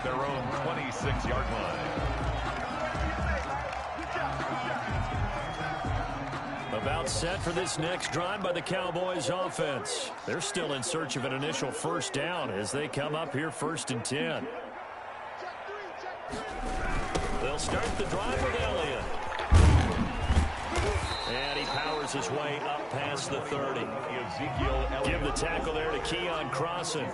their own 26-yard line. About set for this next drive by the Cowboys offense. They're still in search of an initial first down as they come up here 1st and 10. They'll start the drive with Elliott. And he powers his way up past the 30. Give the tackle there to Keon Crossan.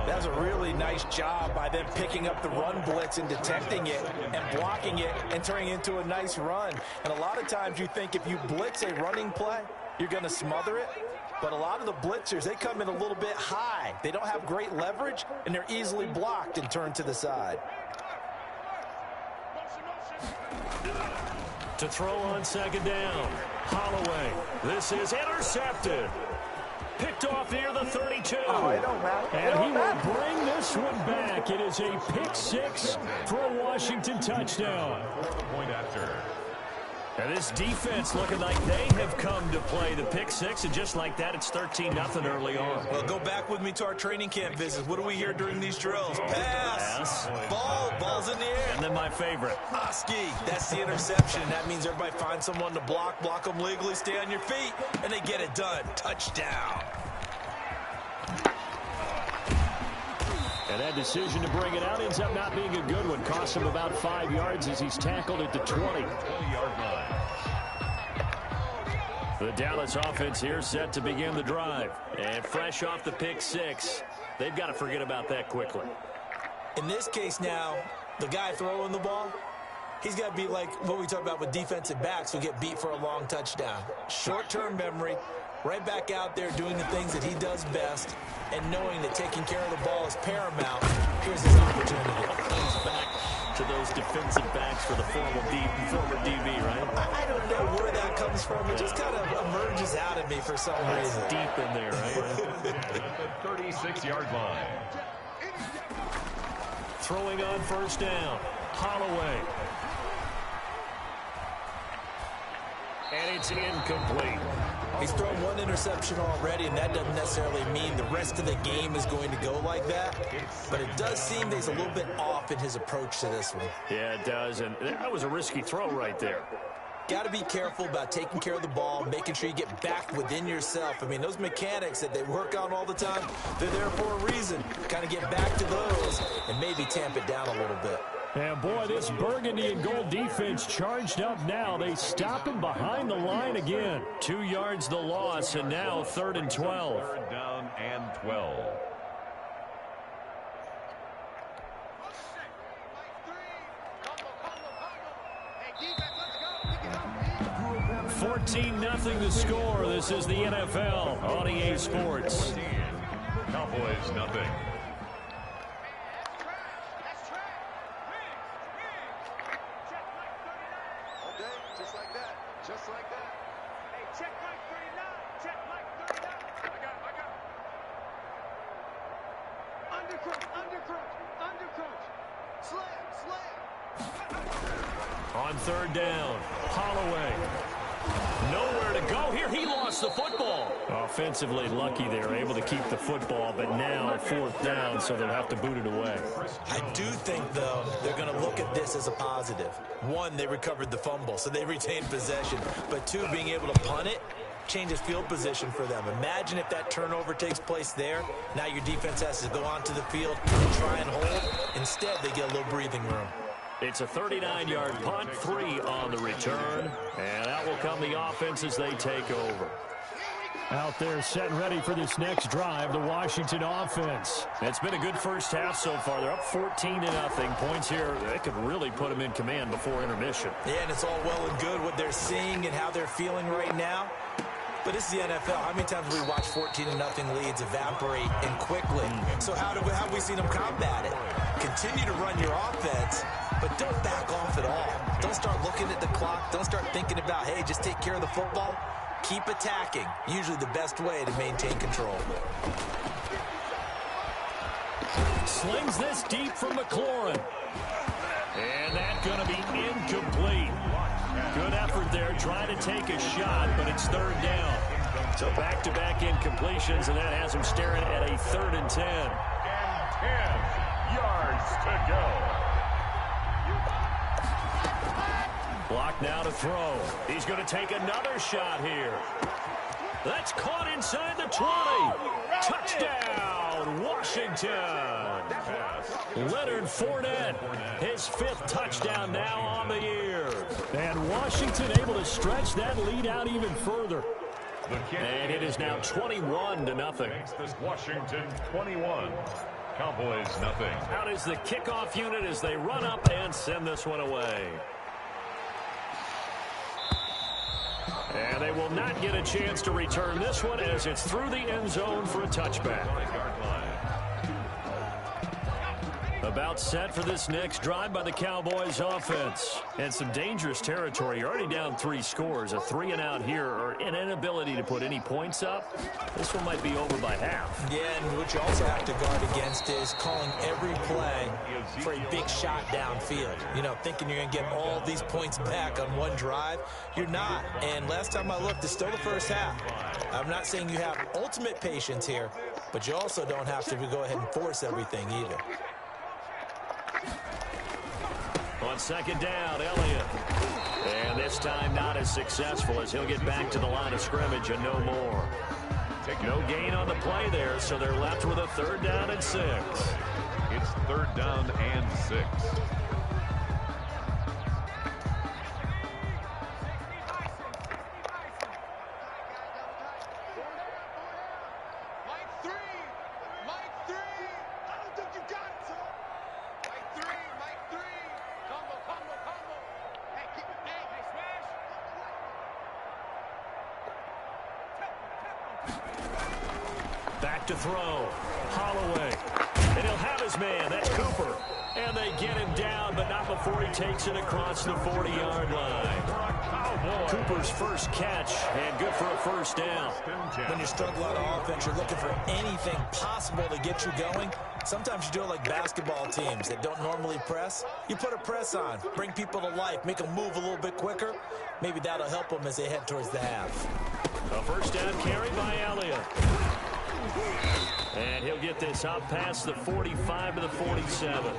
That's a really nice job by them picking up the run blitz and detecting it and blocking it and turning it into a nice run. And a lot of times you think if you blitz a running play, you're going to smother it. But a lot of the blitzers, they come in a little bit high. They don't have great leverage, and they're easily blocked and turned to the side. To throw on 2nd down. Holloway. This is intercepted. Picked off near the 32. And he will bring this one back. It is a pick 6 for a Washington touchdown. Point after. And this defense looking like they have come to play the pick 6, and just like that, it's 13-0 early on. Well, go back with me to our training camp visits. What do we hear during these drills? Pass. Ball's in the air. And then my favorite. Oski. That's the interception. That means everybody finds someone to block them legally, stay on your feet, and they get it done. Touchdown. And that decision to bring it out ends up not being a good one. Costs him about 5 yards as he's tackled at the 20-yard line. The Dallas offense here set to begin the drive. And fresh off the pick 6, they've got to forget about that quickly. In this case now, the guy throwing the ball, he's got to be like what we talk about with defensive backs who get beat for a long touchdown. Short-term memory, right back out there doing the things that he does best, and knowing that taking care of the ball is paramount. Here's his opportunity. Comes back to those defensive backs for the former DB, right? I don't know where that comes from. It just kind of emerges out of me for some reason. Deep in there, right? The 36-yard line. Throwing on 1st down. Holloway. And it's incomplete. He's thrown one interception already, and that doesn't necessarily mean the rest of the game is going to go like that. But it does seem that he's a little bit off in his approach to this one. Yeah, it does, and that was a risky throw right there. Got to be careful about taking care of the ball, making sure you get back within yourself. I mean, those mechanics that they work on all the time, they're there for a reason. Kind of get back to those and maybe tamp it down a little bit. And boy, this burgundy and gold defense charged up now. They stop him behind the line again. 2 yards the loss, and now 3rd and 12. 3rd down and 12. 14-0 the score. This is the NFL on EA Sports. Cowboys nothing. On 3rd down, Holloway. Nowhere to go here. He lost the football. Offensively lucky they're able to keep the football, but now 4th down, so they'll have to boot it away. I do think, though, they're going to look at this as a positive. One, they recovered the fumble, so they retained possession. But two, being able to punt it changes field position for them. Imagine if that turnover takes place there. Now your defense has to go onto the field and try and hold. Instead, they get a little breathing room. It's a 39-yard punt, 3 on the return. And out will come the offense as they take over. Out there set and ready for this next drive, the Washington offense. It's been a good first half so far. They're up 14-0. Points here, they could really put them in command before intermission. Yeah, and it's all well and good what they're seeing and how they're feeling right now. But this is the NFL. How many times have we watched 14-0 leads evaporate and quickly? So how have we seen them combat it? Continue to run your offense, but don't back off at all. Don't start looking at the clock. Don't start thinking about, hey, just take care of the football. Keep attacking. Usually the best way to maintain control. Slings this deep from McLaurin. And that's going to be incomplete. Good effort there, trying to take a shot, but it's 3rd down. So back-to-back incompletions, and that has him staring at a 3rd and 10. And 10 yards to go. Block now to throw. He's going to take another shot here. That's caught inside the 20. Touchdown, Washington. Leonard Fournette, his 5th touchdown now on the year. And Washington able to stretch that lead out even further. And it is now 21-0. Washington 21. Cowboys nothing. Out is the kickoff unit as they run up and send this one away. And they will not get a chance to return this one as it's through the end zone for a touchback. About set for this next drive by the Cowboys offense. And some dangerous territory. You're already down 3 scores. A 3-and-out here or an inability to put any points up. This one might be over by half. Yeah, and what you also have to guard against is calling every play for a big shot downfield. You know, thinking you're going to get all these points back on one drive. You're not. And last time I looked, it's still the first half. I'm not saying you have ultimate patience here, but you also don't have to go ahead and force everything either. On second down, Elliott. And this time not as successful as he'll get back to the line of scrimmage and no more. No gain on the play there, so they're left with a 3rd down and 6. It's 3rd down and 6. Back to throw. Holloway. And he'll have his man. That's Cooper. And they get him down, but not before he takes it across the 40-yard line. Cooper's first catch, and good for a 1st down. When you struggle on offense, you're looking for anything possible to get you going. Sometimes you do it like basketball teams that don't normally press. You put a press on, bring people to life, make them move a little bit quicker. Maybe that'll help them as they head towards the half. A 1st down carry by Elliott. And he'll get this up past the 45 to the 47.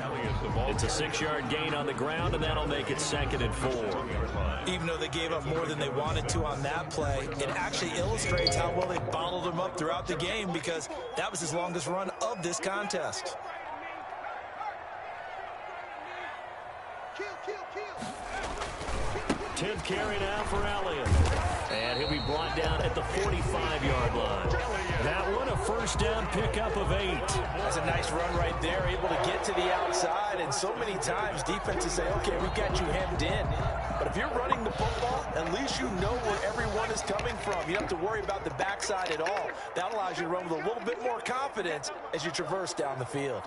It's a 6-yard gain on the ground, and that'll make it 2nd and 4. Even though they gave up more than they wanted to on that play, it actually illustrates how well they bottled him up throughout the game because that was his longest run of this contest. Tenth carry now for Elliott. And he'll be brought down at the 45-yard line. That one a 1st down pickup of 8. That's a nice run right there, able to get to the outside. And so many times defenses say, okay, we've got you hemmed in. But if you're running the football, at least you know where everyone is coming from. You don't have to worry about the backside at all. That allows you to run with a little bit more confidence as you traverse down the field.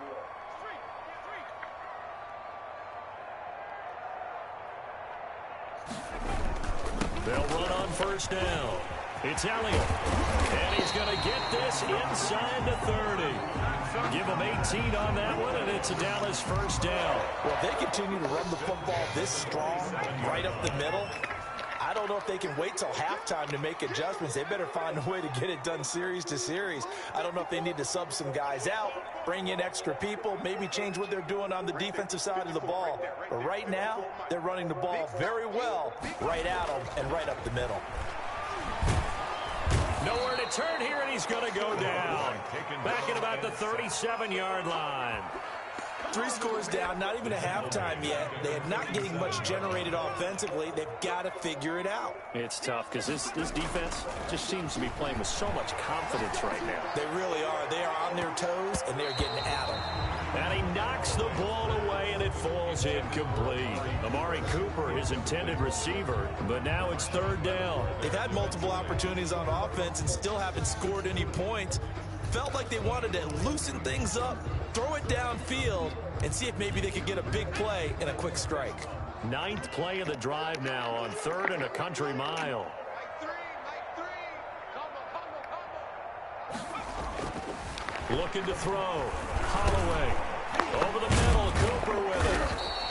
They'll run on 1st down. It's Elliott. And he's going to get this inside the 30. Give him 18 on that one, and it's a Dallas 1st down. Well, if they continue to run the football this strong, right up the middle, I don't know if they can wait till halftime to make adjustments. They better find a way to get it done series to series. I don't know if they need to sub some guys out, bring in extra people, maybe change what they're doing on the defensive side of the ball. But right now, they're running the ball very well right at them and right up the middle. Nowhere to turn here, and he's going to go down. Back at about the 37-yard line. 3 scores down, not even a halftime yet. They are not getting much generated offensively. They've got to figure it out. It's tough because this defense just seems to be playing with so much confidence right now. They really are. They are on their toes, and they're getting at them. And he knocks the ball away, and it falls incomplete. Amari Cooper, his intended receiver, but now it's 3rd down. They've had multiple opportunities on offense and still haven't scored any points. Felt like they wanted to loosen things up, throw it downfield, and see if maybe they could get a big play and a quick strike. 9th play of the drive now on 3rd and a country mile. Looking to throw. Holloway. Over the middle. Cooper with it.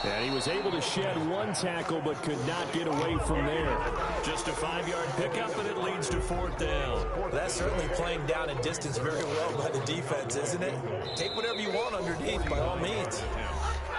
And he was able to shed 1 tackle but could not get away from there. Just a 5-yard pickup, and it leads to 4th down. That's certainly playing down in distance very well by the defense, isn't it? Take whatever you want underneath by all means.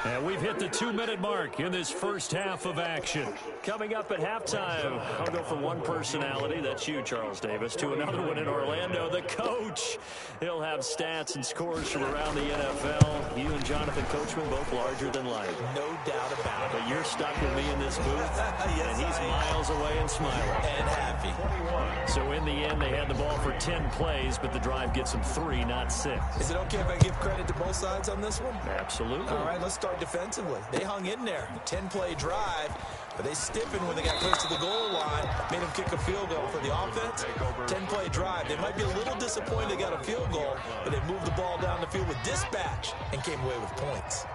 And we've hit the 2-minute mark in this first half of action. Coming up at halftime, I'll go from one personality, that's you, Charles Davis, to another one in Orlando, the coach. He'll have stats and scores from around the NFL. You and Jonathan Coachman both larger than life. No doubt about it. But you're stuck with me in this booth, yes, and he's miles away and smiling. And happy. So in the end, they had the ball for 10 plays, but the drive gets them 3, not 6. Is it okay if I give credit to both sides on this one? Absolutely. All right, let's start defensively. They hung in there. 10-play drive, but they stiffened when they got close to the goal line, made them kick a field goal. For the offense, 10-play drive. They might be a little disappointed they got a field goal, but they moved the ball down the field with dispatch and came away with points.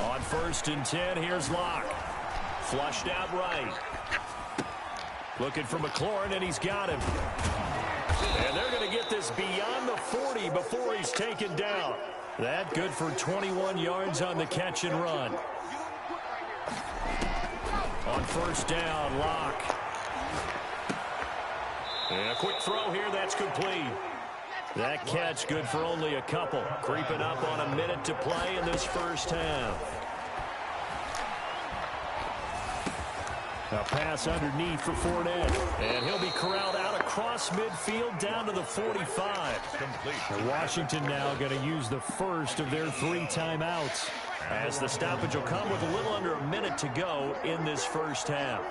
On 1st and 10, here's Locke. Flushed out right. Looking for McLaurin, and he's got him. And they're going to get this beyond the 40 before he's taken down. That good for 21 yards on the catch and run. On 1st down, Locke. And a quick throw here, that's complete. That catch good for only a couple. Creeping up on a minute to play in this first half. A pass underneath for Fournette. And he'll be corralled out across midfield down to the 45. Complete. And Washington now going to use the first of their 3 timeouts, as the stoppage will come with a little under a minute to go in this first half.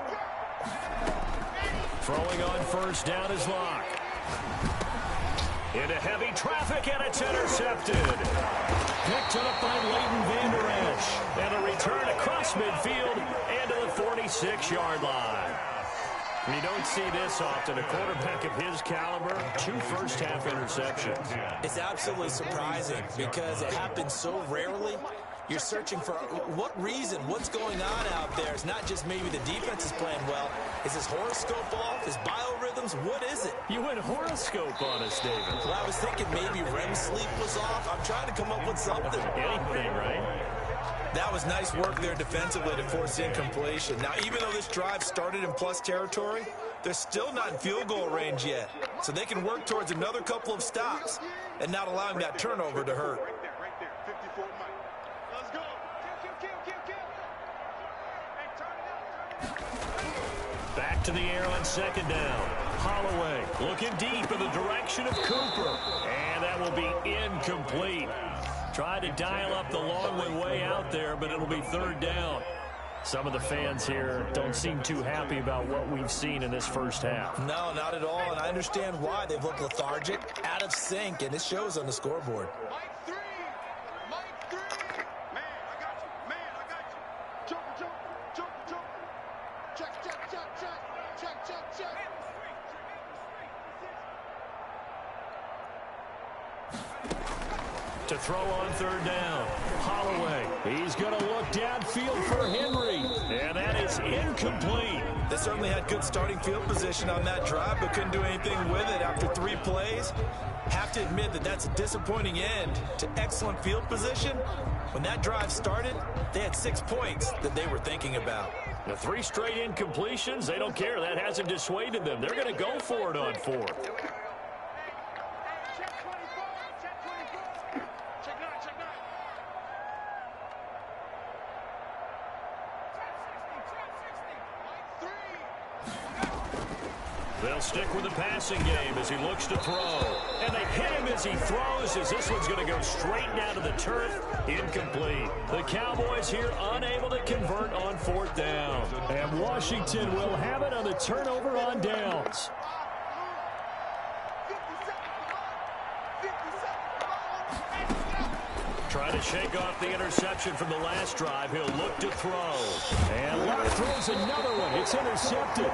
Throwing on 1st down is Locke. Into heavy traffic, and it's intercepted. Picked up by Leighton Vander Esch. And a return across midfield and to the 46-yard line. You don't see this often. A quarterback of his caliber, 2 first-half interceptions. It's absolutely surprising because it happens so rarely. You're searching for what reason, what's going on out there. It's not just maybe the defense is playing well. Is his horoscope off? His biorhythms? What is it? You went horoscope on us, David. Well, I was thinking maybe REM sleep was off. I'm trying to come up with something. Anything, right? That was nice work there defensively to force incompletion. Now, even though this drive started in plus territory, they're still not in field goal range yet. So they can work towards another couple of stops and not allowing that turnover to hurt. Back to the air on 2nd down. Holloway looking deep in the direction of Cooper. And that will be incomplete. Tried to dial up the long one way out there, but it'll be 3rd down. Some of the fans here don't seem too happy about what we've seen in this first half. No, not at all, and I understand why. They've looked lethargic, out of sync, and it shows on the scoreboard. To throw on 3rd down. Holloway. He's going to look downfield for Henry. And that is incomplete. They certainly had good starting field position on that drive, but couldn't do anything with it after 3 plays. Have to admit that that's a disappointing end to excellent field position. When that drive started, they had 6 points that they were thinking about. The 3 straight incompletions, they don't care. That hasn't dissuaded them. They're going to go for it on 4th. They'll stick with the passing game as he looks to throw. And they hit him as he throws, as this one's going to go straight down to the turf. Incomplete. The Cowboys here unable to convert on 4th down. And Washington will have it on the turnover on downs. Trying to shake off the interception from the last drive. He'll look to throw. And Locke throws another one. It's intercepted.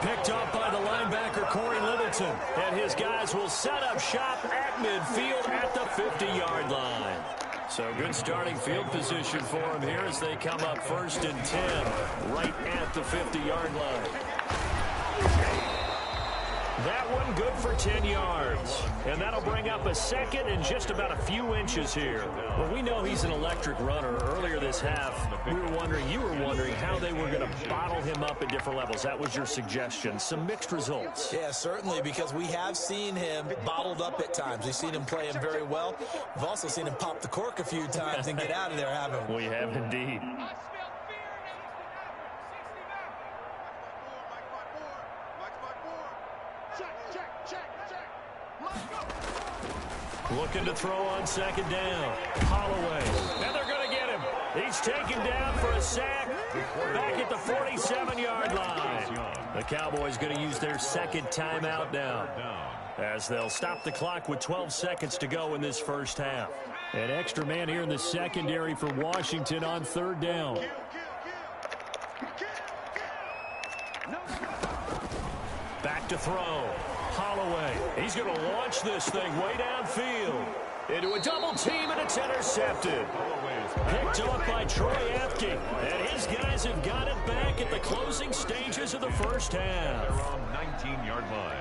Picked up by the linebacker, Corey Littleton. And his guys will set up shop at midfield at the 50-yard line. So good starting field position for him here as they come up 1st and 10 right at the 50-yard line. That one good for 10 yards. And that'll bring up a second and just about a few inches here. Well, we know he's an electric runner. Earlier this half, you were wondering how they were going to bottle him up at different levels. That was your suggestion. Some mixed results. Yeah, certainly, because we have seen him bottled up at times. We've seen him play him very well. We've also seen him pop the cork a few times and get out of there, haven't we? We have indeed. Looking to throw on second down. Holloway. And they're going to get him. He's taken down for a sack back at the 47-yard line. The Cowboys going to use their second timeout now, as they'll stop the clock with 12 seconds to go in this first half. An extra man here in the secondary for Washington on third down. Back to throw. Holloway. He's going to launch this thing way downfield. Into a double team, and it's intercepted. Picked up by Troy Apke. And his guys have got it back at the closing stages of the first half. They're on 19-yard line.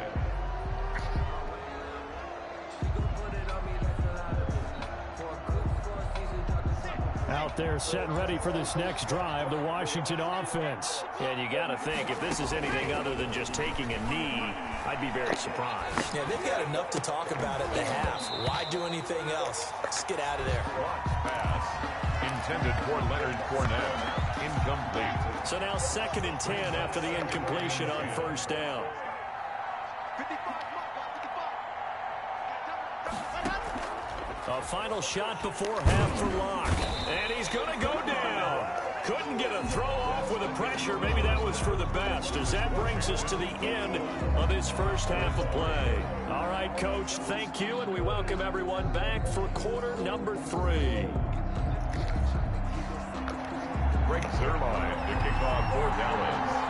Out there set and ready for this next drive, the Washington offense. And you got to think, if this is anything other than just taking a knee, I'd be very surprised. Yeah, they've got enough to talk about at the half. Why do anything else? Let's get out of there. Pass intended for Leonard Fournette. Incomplete. So now 2nd and 10 after the incompletion on first down. A final shot before half for Locke. And he's going to go down. Couldn't get a throw off with the pressure. Maybe that was for the best, as that brings us to the end of this first half of play. All right, Coach, thank you, and we welcome everyone back for quarter number 3. Greg Zuerlein to kick off for Dallas.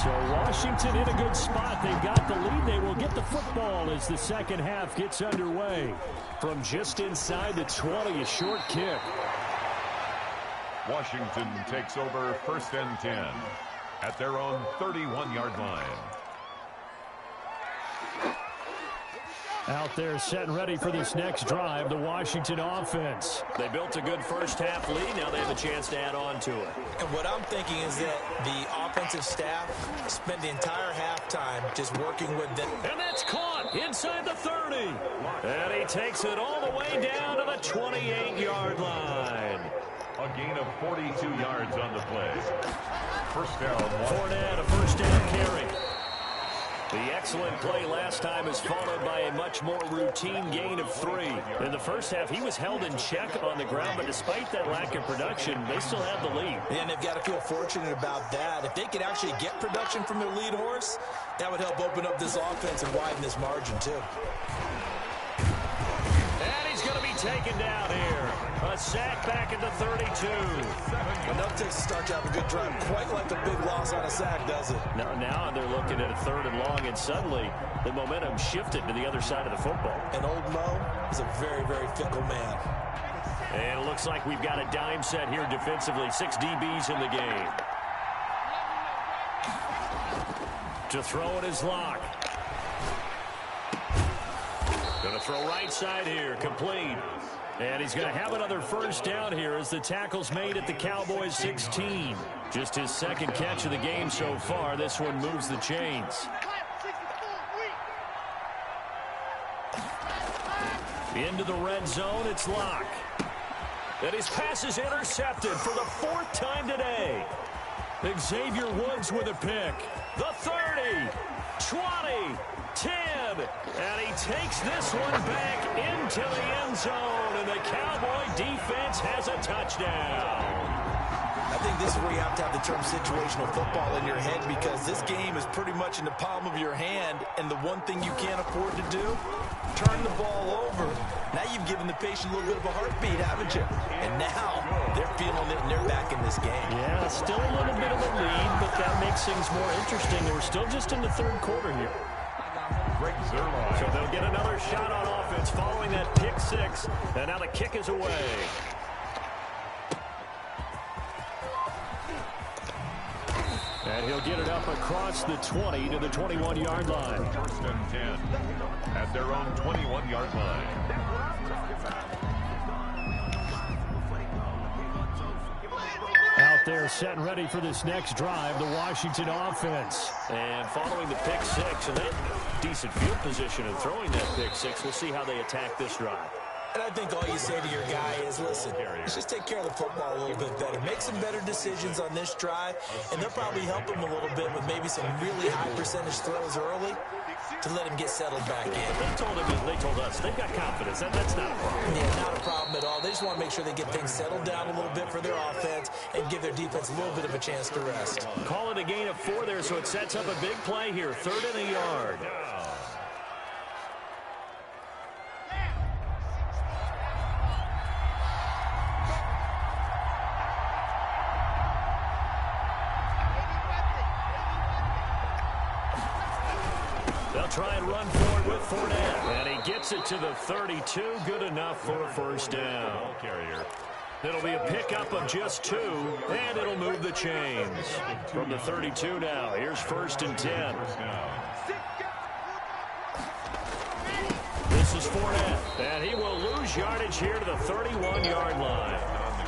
So Washington in a good spot. They've got the lead. They will get the football as the second half gets underway. From just inside the 20, a short kick. Washington takes over 1st and 10 at their own 31-yard line. Out there set and ready for this next drive, the Washington offense. They built a good first half lead. Now they have a chance to add on to it. And what I'm thinking is that the offensive staff spent the entire halftime just working with them. And that's caught inside the 30. And he takes it all the way down to the 28-yard line. A gain of 42 yards on the play. First down. Fournette, a first down carry. The excellent play last time is followed by a much more routine gain of 3. In the first half, he was held in check on the ground, but despite that lack of production, they still have the lead. And they've got to feel fortunate about that. If they could actually get production from their lead horse, that would help open up this offense and widen this margin, too. And he's going to be taken down here. A sack back at the 32. Enough to start to have a good drive. Quite like the big loss on a sack, does it? Now they're looking at a 3rd and long, and suddenly the momentum shifted to the other side of the football. And old Mo is a very, very fickle man. And it looks like we've got a dime set here defensively. 6 DBs in the game. To throw it is Locke. Going to throw right side here, complete. And he's going to have another first down here as the tackle's made at the Cowboys 16. Just his 2nd catch of the game so far. This one moves the chains. Into the red zone, it's Locke. And his pass is intercepted for the 4th time today. Xavier Woods with a pick. The 30, 20, 10, and he takes this one back into the end zone, and the Cowboy defense has a touchdown. I think this is where you have to have the term situational football in your head, because this game is pretty much in the palm of your hand, and the one thing you can't afford to do, turn the ball over. Now you've given the patient a little bit of a heartbeat, haven't you? And now they're feeling it, and they're back in this game. Yeah, still a little bit of a lead, but that makes things more interesting. We're still just in the 3rd quarter here. So they'll get another shot on offense following that pick 6, and now the kick is away. And he'll get it up across the 20 to the 21-yard line. First and 10 at their own 21-yard line. Out there set and ready for this next drive, the Washington offense. And following the pick six, and they had decent field position in throwing that pick six. We'll see how they attack this drive. And I think all you say to your guy is, listen, let's just take care of the football a little bit better. Make some better decisions on this drive, and they'll probably help him a little bit with maybe some really high percentage throws early to let him get settled back in. They told us they've got confidence. That's not a problem. Yeah, not a problem at all. They just want to make sure they get things settled down a little bit for their offense and give their defense a little bit of a chance to rest. Call it a gain of 4 there, so it sets up a big play here. 3rd and a yard. They'll try and run forward with Fournette. And he gets it to the 32. Good enough for a first down. It'll be a pickup of just 2, and it'll move the chains. From the 32 now, here's 1st and 10. This is Fournette, and he will lose yardage here to the 31-yard line.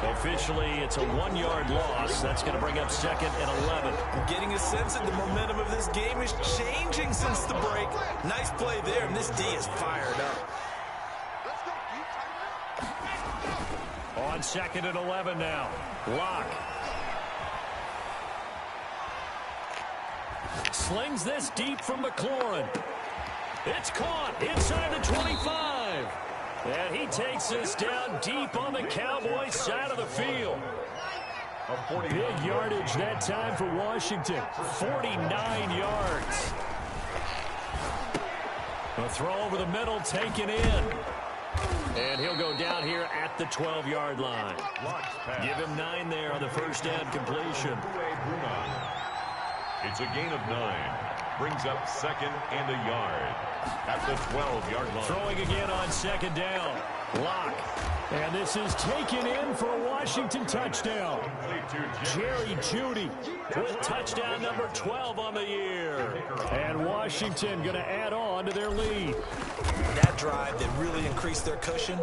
Officially, it's a 1-yard loss. That's going to bring up 2nd and 11. I'm getting a sense that the momentum of this game is changing since the break. Nice play there, and this D is fired up. On 2nd and 11 now. Lock. Slings this deep from McLaurin. It's caught inside the 25. And he takes this down deep on the Cowboys side of the field. Big yardage that time for Washington. 49 yards. A throw over the middle taken in. And he'll go down here at the 12-yard line. Give him 9 there on the first down completion. It's a gain of 9. Brings up 2nd and a yard at the 12-yard line. Throwing again on 2nd down. Lock. And this is taken in for a Washington touchdown. Jerry Jeudy with touchdown number 12 on the year. And Washington going to add on to their lead. That drive that really increased their cushion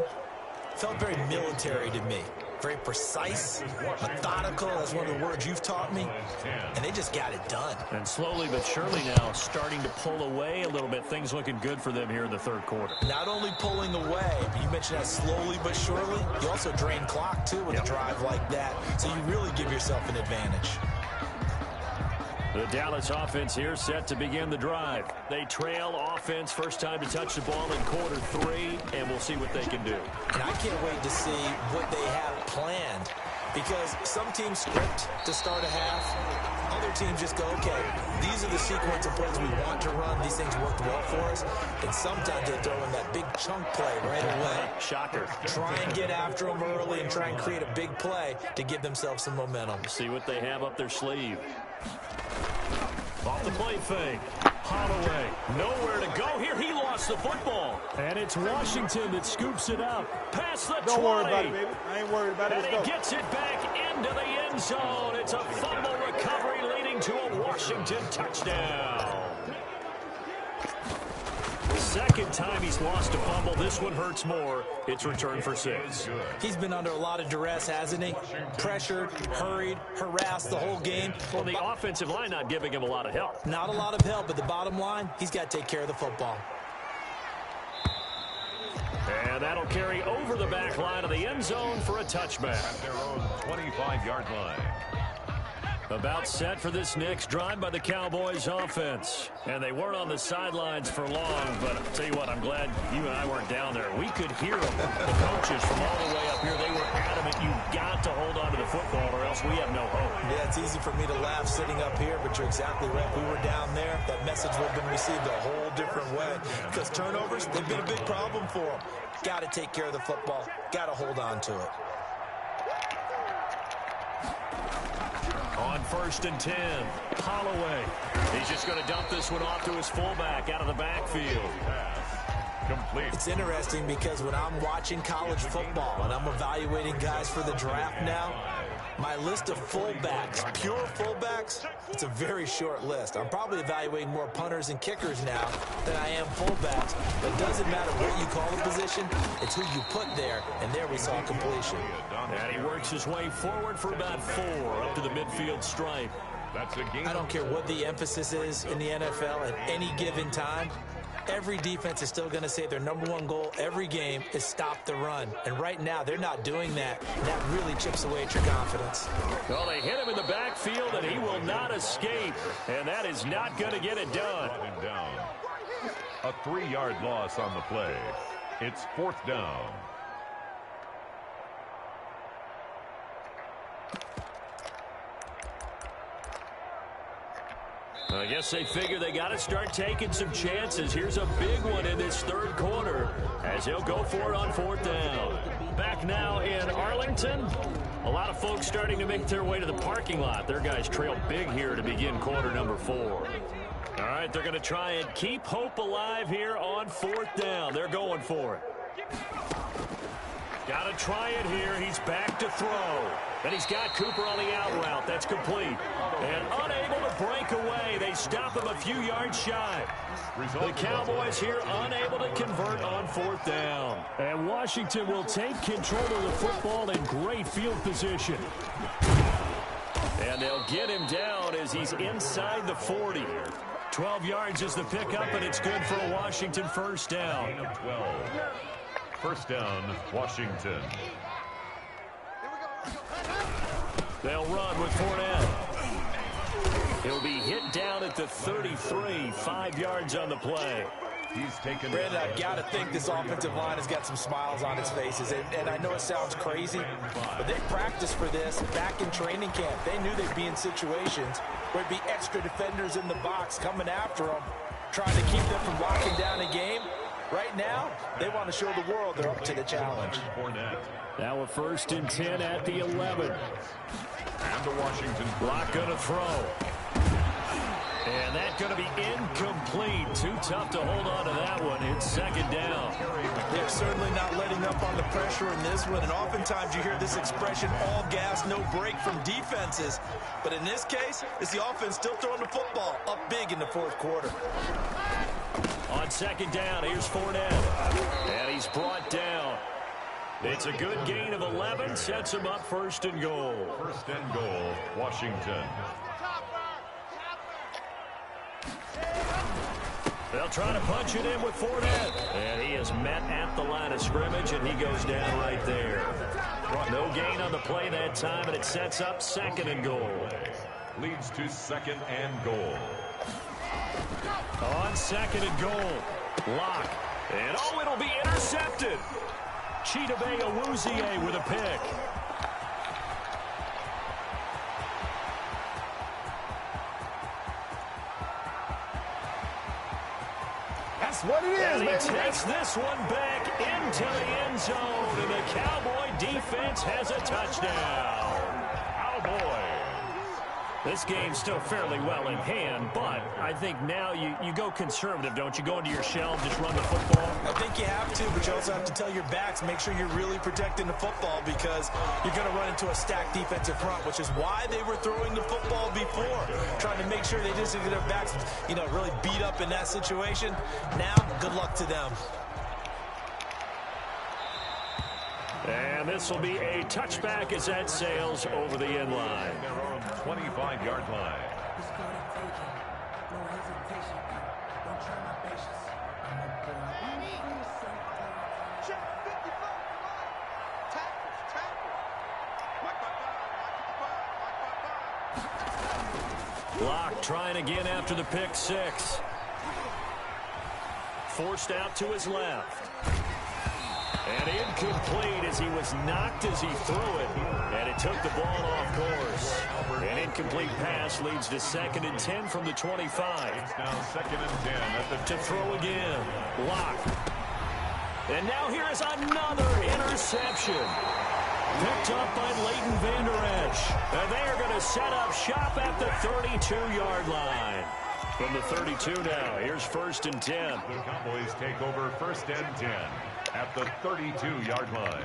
felt very military to me. Very precise, methodical. That's one of the words you've taught me. And they just got it done. And slowly but surely now starting to pull away a little bit. Things looking good for them here in the 3rd quarter. Not only pulling away, but you mentioned that slowly but surely. You also drain clock, too, with a drive like that. So you really give yourself an advantage. The Dallas offense here set to begin the drive. They trail offense, first time to touch the ball in quarter 3, and we'll see what they can do. And I can't wait to see what they have planned, because some teams script to start a half. Other teams just go, okay, these are the sequence of plays we want to run. These things worked well for us. And sometimes they throw in that big chunk play right away. Shocker. Try and get after them early and try and create a big play to give themselves some momentum. See what they have up their sleeve. Off the play fake. Holloway, nowhere to go here. He lost the football. And it's Washington that scoops it up. Past the 20. Don't worry about it, baby. I ain't worried about it. And he gets it back into the end zone. It's a fumble recovery leading to a Washington touchdown. Second time he's lost a fumble. This one hurts more. It's returned for 6. He's been under a lot of duress, hasn't he? Pressured, hurried, harassed the whole game. Well, the offensive line not giving him a lot of help. Not a lot of help, but the bottom line, he's got to take care of the football. And that'll carry over the back line of the end zone for a touchback. At their own 25-yard line. About set for this next drive by the Cowboys offense. And they weren't on the sidelines for long, but I'll tell you what, I'm glad you and I weren't down there. We could hear them. The coaches from all the way up here, they were adamant, you've got to hold on to the football or else we have no hope. Yeah, it's easy for me to laugh sitting up here, but you're exactly right. If we were down there, that message would have been received a whole different way. Because turnovers, they've been a big problem for them. Got to take care of the football. Got to hold on to it. On 1st and 10, Holloway. He's just going to dump this one off to his fullback out of the backfield. Complete. It's interesting because when I'm watching college football and I'm evaluating guys for the draft now, My list of fullbacks, pure fullbacks, it's a very short list. I'm probably evaluating more punters and kickers now than I am fullbacks. But it doesn't matter what you call the position, it's who you put there, and there we saw completion. And he works his way forward for about 4 up to the midfield stripe. That's a game. I don't care what the emphasis is in the NFL at any given time. Every defense is still going to say their #1 goal every game is stop the run. And right now, they're not doing that. And that really chips away at your confidence. Well, they hit him in the backfield, and he will not escape. And that is not going to get it done. Down. A 3-yard loss on the play. It's 4th down. I guess they figure they got to start taking some chances. Here's a big one in this 3rd quarter as he'll go for it on 4th down. Back now in Arlington. A lot of folks starting to make their way to the parking lot. Their guys trail big here to begin quarter number 4. All right, they're going to try and keep hope alive here on 4th down. They're going for it. Got to try it here. He's back to throw. And he's got Cooper on the out route. That's complete. And unable to break away. They stop him a few yards shy. The Cowboys here unable to convert on 4th down. And Washington will take control of the football in great field position. And they'll get him down as he's inside the 40. 12 yards is the pickup, and it's good for a Washington 1st down. Gain of 12. 1st down, Washington. They'll run with Fournette. He'll be hit down at the 33, 5 yards on the play. He's taken. Brandon, I've got to think this offensive line has got some smiles on its faces. And I know it sounds crazy, but they practiced for this back in training camp. They knew they'd be in situations where there'd be extra defenders in the box coming after them, trying to keep them from locking down a game. Right now, they want to show the world they're up to the challenge. Now a 1st and 10 at the 11. And the Washington Block going to throw. And that's going to be incomplete. Too tough to hold on to that one. It's 2nd down. They're certainly not letting up on the pressure in this one. And oftentimes you hear this expression, all gas, no break from defenses. But in this case, it's the offense still throwing the football up big in the 4th quarter. On 2nd down, here's Fournette. And he's brought down. It's a good gain of 11. Sets him up 1st and goal. 1st and goal, Washington. They'll try to punch it in with Fournette. And he is met at the line of scrimmage, and he goes down right there. No gain on the play that time, and it sets up 2nd and goal. Leads to 2nd and goal. On 2nd and goal. Lock. And oh, it'll be intercepted. Chidobe Awuzie with a pick. That's what it is, And he man. takes this one back into the end zone, and the Cowboy defense has a touchdown. Cowboys. This game's still fairly well in hand, but I think now you go conservative, don't you? Go into your shell, just run the football. I think you have to, but you also have to tell your backs, make sure you're really protecting the football because you're going to run into a stacked defensive front, which is why they were throwing the football before, trying to make sure they just get their backs, really beat up in that situation. Now, good luck to them. And this will be a touchback as that sails over the end line. Their own 25-yard line. Block trying again after the pick six. Forced out to his left. And incomplete as he was knocked as he threw it. And it took the ball off course. An incomplete pass leads to 2nd and 10 from the 25. It's now 2nd and 10 at the To throw again. Lock. And now here is another interception. Picked up by Leighton Vander Esch. And they are going to set up shop at the 32-yard line. From the 32 now, here's 1st and 10. The Cowboys take over 1st and 10 at the 32-yard line.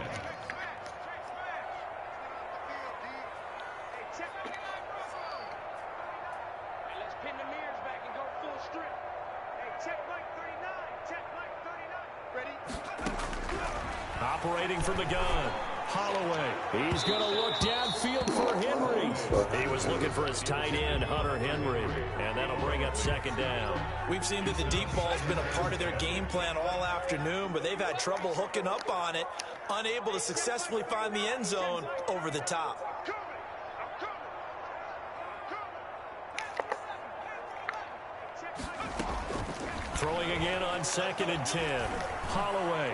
Operating from the gun. Holloway. He's going to look downfield for Henry. He was looking for his tight end, Hunter Henry. And that'll bring up second down. We've seen that the deep ball has been a part of their game plan all afternoon, but they've had trouble hooking up on it, unable to successfully find the end zone over the top. Throwing again on 2nd and 10. Holloway.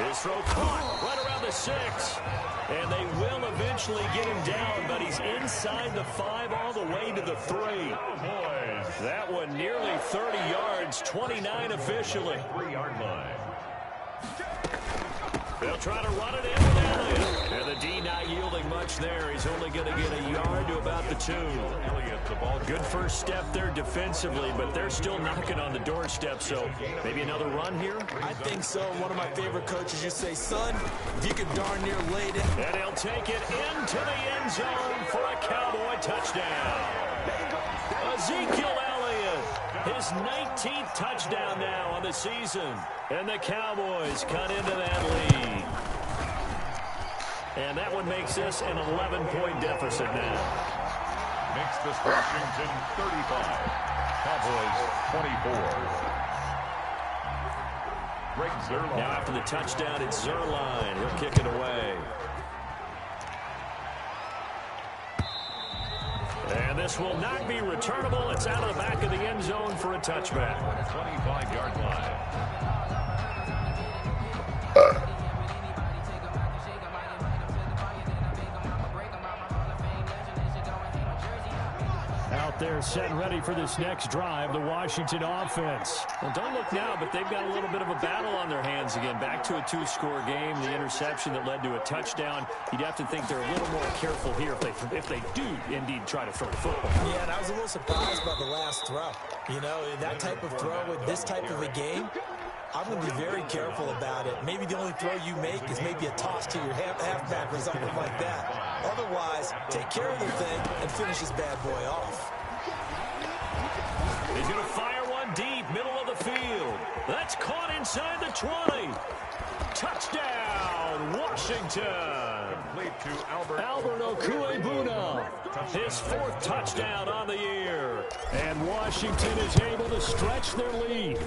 His throw caught right around the 6. And they will eventually get him down, but he's inside the 5 all the way to the 3. That one nearly 30 yards, 29 officially. 3-yard line. They'll try to run it in with Elliott. And the D not yielding much there. He's only going to get a yard to about the 2. Elliott, the ball. Good first step there defensively, but they're still knocking on the doorstep, so maybe another run here? I think so. One of my favorite coaches, you say, son, if you could darn near lay it in. And he'll take it into the end zone for a Cowboy touchdown. Ezekiel Elliott, his 19th touchdown now on the season. And the Cowboys cut into that lead. And that one makes this an 11-point deficit now. Makes this Washington 35. Cowboys 24. Greg Zuerlein. Now after the touchdown, it's Zuerlein. He'll kick it away. And this will not be returnable. It's out of the back of the end zone for a touchback. 25-yard line. Out there set and ready for this next drive, the Washington offense. Well, don't look now, but they've got a little bit of a battle on their hands again. Back to a 2-score game, the interception that led to a touchdown. You'd have to think they're a little more careful here if they do indeed try to throw the football. Yeah, and I was a little surprised by the last throw. You know, that type of throw with this type of a game, I'm going to be very careful about it. Maybe the only throw you make is maybe a toss to your halfback or something like that. Otherwise, take care of the thing and finish this bad boy off. He's going to fire one deep, middle of the field. That's caught inside the 20. Touchdown, Washington. Complete to Albert Okwuegbunam. His 4th touchdown on the year. And Washington is able to stretch their lead.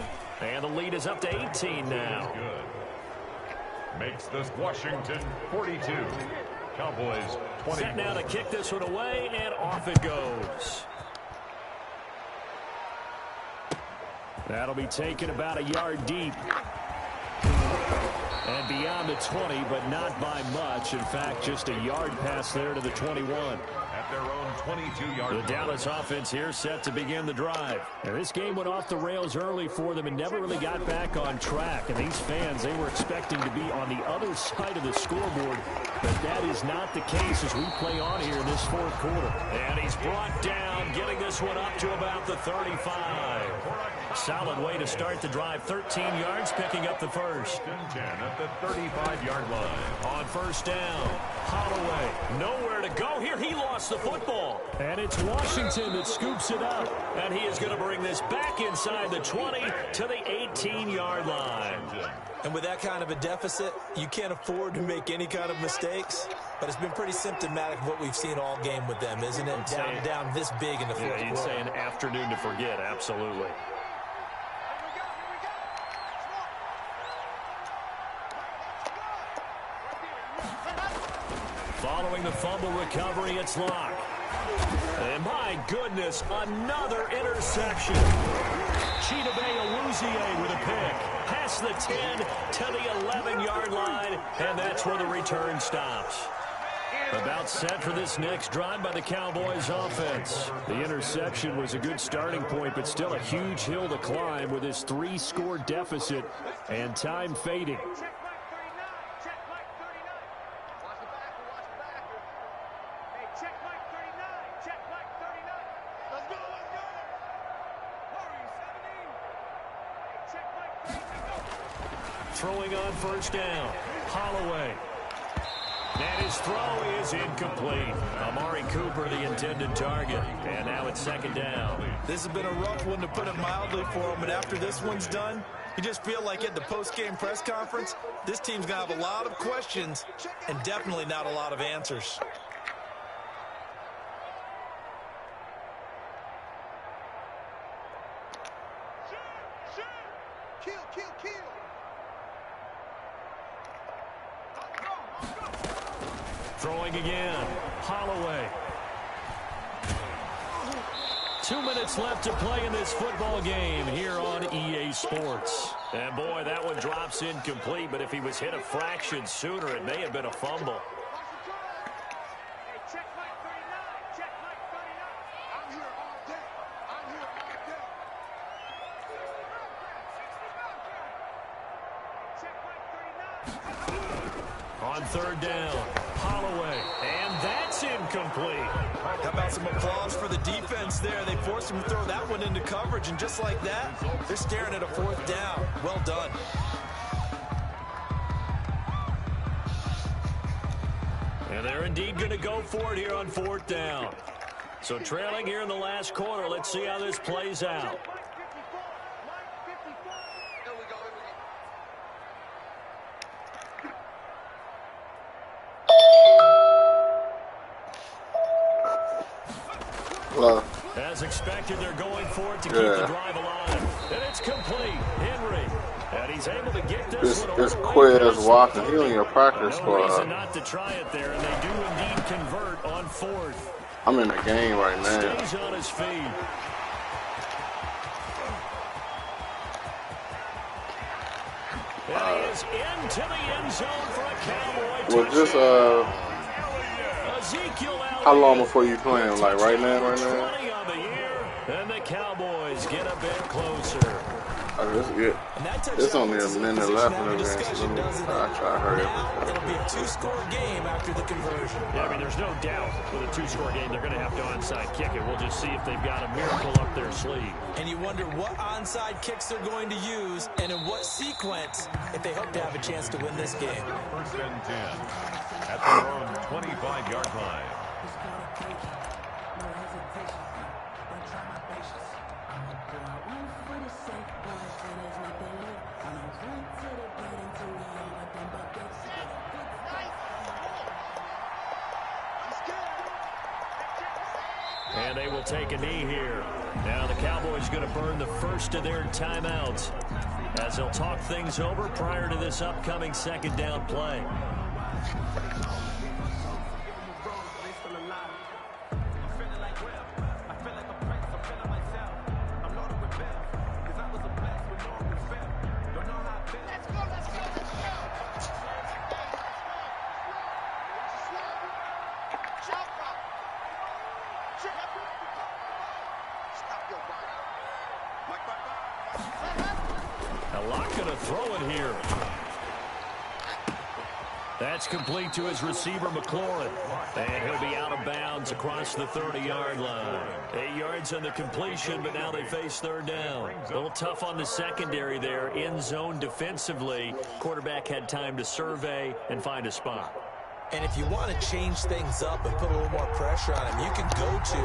And the lead is up to 18 now. Good. Makes this Washington 42. Cowboys 20. Set now to kick this one away, and off it goes. That'll be taken about a yard deep. And beyond the 20, but not by much. In fact, just a yard pass there to the 21. At their own 22-yard line. The Dallas offense here set to begin the drive. And this game went off the rails early for them and never really got back on track. And these fans, they were expecting to be on the other side of the scoreboard. But that is not the case as we play on here in this 4th quarter. And he's brought down, getting this one up to about the 35. Solid way to start the drive. 13 yards, picking up the first. 10 at the 35-yard line. On first down, Holloway nowhere to go here. He lost the football. And it's Washington that scoops it up. And he is going to bring this back inside the 20 to the 18-yard line. And with that kind of a deficit, you can't afford to make any kind of mistakes. But it's been pretty symptomatic of what we've seen all game with them, isn't it? Down this big in the 4th quarter. You'd say an afternoon to forget, absolutely. Following the fumble recovery, it's Locke. And my goodness, another interception. Chidobe Awuzie with a pick. Past the 10 to the 11-yard line, and that's where the return stops. About set for this next drive by the Cowboys offense. The interception was a good starting point, but still a huge hill to climb with this 3-score deficit and time fading. Throwing on first down, Holloway. And his throw is incomplete. Amari Cooper, the intended target. And now it's second down. This has been a rough one, to put it mildly, for him. And after this one's done, You just feel like at the post-game press conference, this team's going to have a lot of questions and definitely not a lot of answers. Throwing again. Holloway. 2 minutes left to play in this football game here on EA Sports. And boy, that one drops incomplete, but if he was hit a fraction sooner, it may have been a fumble. On third down, Holloway, and that's incomplete. How about some applause for the defense there? They forced him to throw that one into coverage, and just like that, they're staring at a fourth down. Well done. And they're indeed going to go for it here on fourth down. So trailing here in the last quarter, let's see how this plays out. As expected, they're going for it to keep the drive alive. And it's complete. Henry. And he's able to get this one. This Quiz Walker, he on your practice squad. No reason not to try it there, and they do indeed convert on fourth. I'm in the game right now. Stays on his feet. And he is into the end zone for a Cowboy touchdown. How long before you playing? Like right now, right now? And the Cowboys get a bit closer. It's only a minute left in the game. I try to hurry up. It'll be a two-score game after the conversion. Yeah, I mean, there's no doubt with a two-score game, they're going to have to onside kick it. We'll just see if they've got a miracle up their sleeve. And you wonder what onside kicks they're going to use and in what sequence if they hope to have a chance to win this game. First and 10 at their own 25-yard line. And they will take a knee here. Now the Cowboys going to burn the first of their timeouts as they'll talk things over prior to this upcoming second down play. That's complete to his receiver, McLaurin. And he'll be out of bounds across the 30-yard line. 8 yards on the completion, but now they face third down. A little tough on the secondary there. In zone defensively. Quarterback had time to survey and find a spot. And if you want to change things up and put a little more pressure on him, you can go to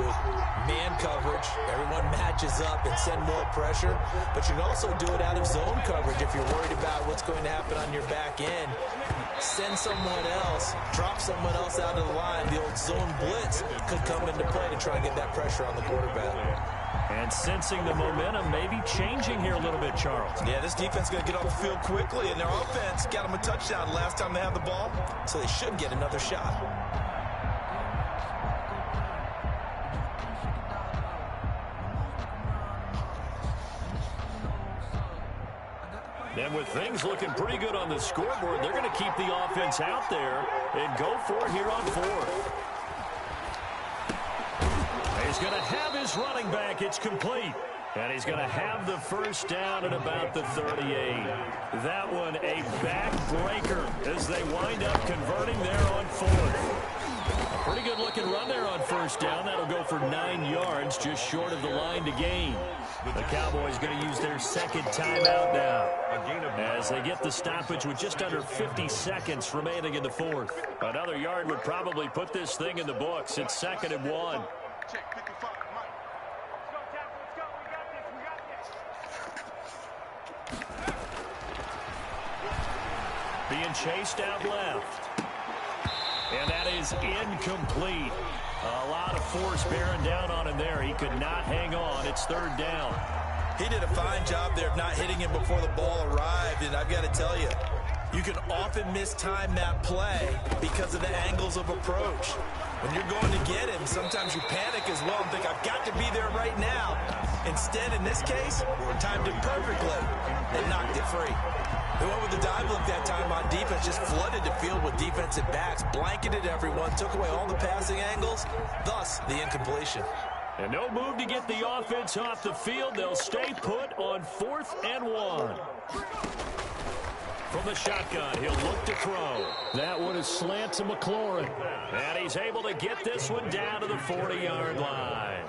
man coverage. Everyone matches up and send more pressure. But you can also do it out of zone coverage if you're worried about what's going to happen on your back end. Send someone else, drop someone else out of the line. The old zone blitz could come into play to try and get that pressure on the quarterback. And sensing the momentum maybe changing here a little bit, Charles. Yeah, this defense is going to get off the field quickly, and their offense got them a touchdown last time they had the ball, so they should get another shot. And with things looking pretty good on the scoreboard, they're going to keep the offense out there and go for it here on fourth. He's going to have his running back. It's complete. And he's going to have the first down at about the 38. That one a backbreaker as they wind up converting there on fourth. A pretty good looking run there on first down. That'll go for 9 yards, just short of the line to gain. The Cowboys going to use their second timeout now as they get the stoppage with just under 50 seconds remaining in the fourth. Another yard would probably put this thing in the books. It's 2nd and 1. being chased out left. And that is incomplete. A lot of force bearing down on him there. He could not hang on. It's third down. He did a fine job there of not hitting him before the ball arrived, and I've got to tell you, you can often mistime that play because of the angles of approach. When you're going to get him, sometimes you panic as well and think, I've got to be there right now. Instead, in this case, timed it perfectly and knocked it free. They went with the dive look that time on defense, just flooded the field with defensive backs, blanketed everyone, took away all the passing angles, thus the incompletion. And no move to get the offense off the field. They'll stay put on 4th and 1. From the shotgun, he'll look to throw. That one is slant to McLaurin. And he's able to get this one down to the 40-yard line.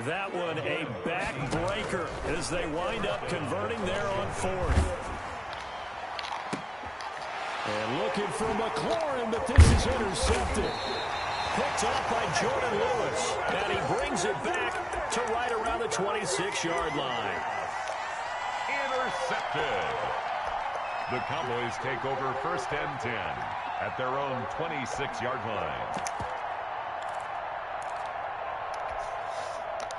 That one a backbreaker as they wind up converting there on 4th. And looking for McLaurin, but this is intercepted. Picked off by Jordan Lewis. And he brings it back to right around the 26-yard line. Intercepted. The Cowboys take over 1st and 10 at their own 26-yard line.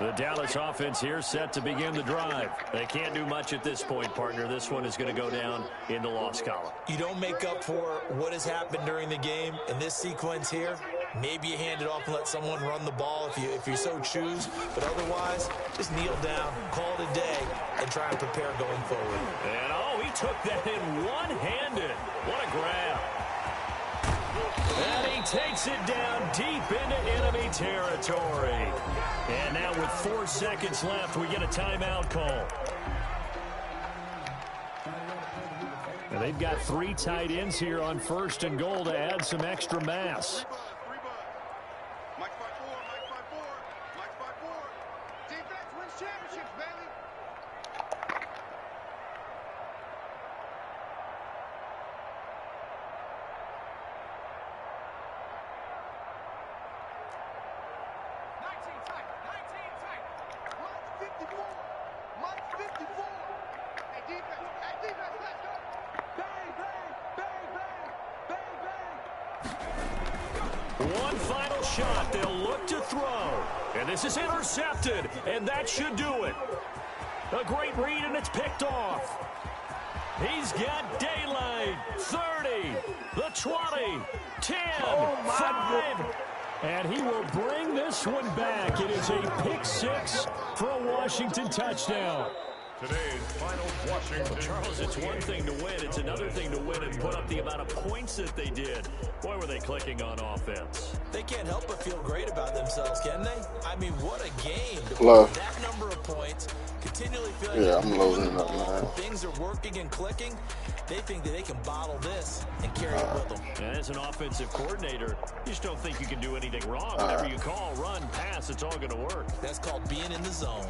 The Dallas offense here set to begin the drive. They can't do much at this point, partner. This one is going to go down in the loss column. You don't make up for what has happened during the game in this sequence here. Maybe you hand it off and let someone run the ball if you so choose. But otherwise, just kneel down, call it a day, and try and prepare going forward. And, he took that in one-handed. What a grab. And he takes it down deep into enemy territory. And now with 4 seconds left, we get a timeout call. And they've got 3 tight ends here on 1st and goal to add some extra mass. One final shot. They'll look to throw. And this is intercepted. And that should do it. A great read, and it's picked off. He's got daylight. 30, the 20, 10, 5. And he will bring this one back. It is a pick 6 for a Washington touchdown. Today's final Washington. Charles, it's one thing to win. It's another thing to win and put up the amount of points that they did. Boy, were they clicking on offense. They can't help but feel great about themselves, can they? I mean, what a game to Love. put that number of points, continually feeling I'm loading up, man. things are working and clicking. They think that they can bottle this and carry it with them. And as an offensive coordinator, you just don't think you can do anything wrong. Whatever you call, run, pass, it's all going to work. That's called being in the zone.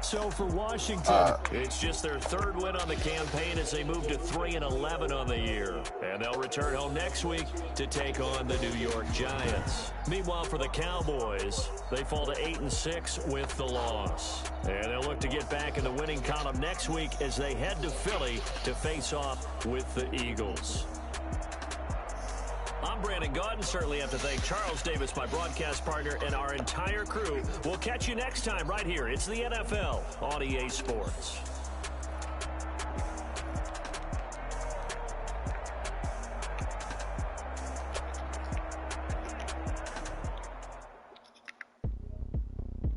So for Washington, it's just their 3rd win on the campaign as they move to 3-11 on the year. And they'll return home next week to take on the New York Giants. Meanwhile, for the Cowboys, they fall to 8-6 with the loss. And they'll look to get back in the winning column next week as they head to Philly to face off with the Eagles. I'm Brandon Gaudin. Certainly have to thank Charles Davis, my broadcast partner, and our entire crew. We'll catch you next time right here. It's the NFL on EA Sports.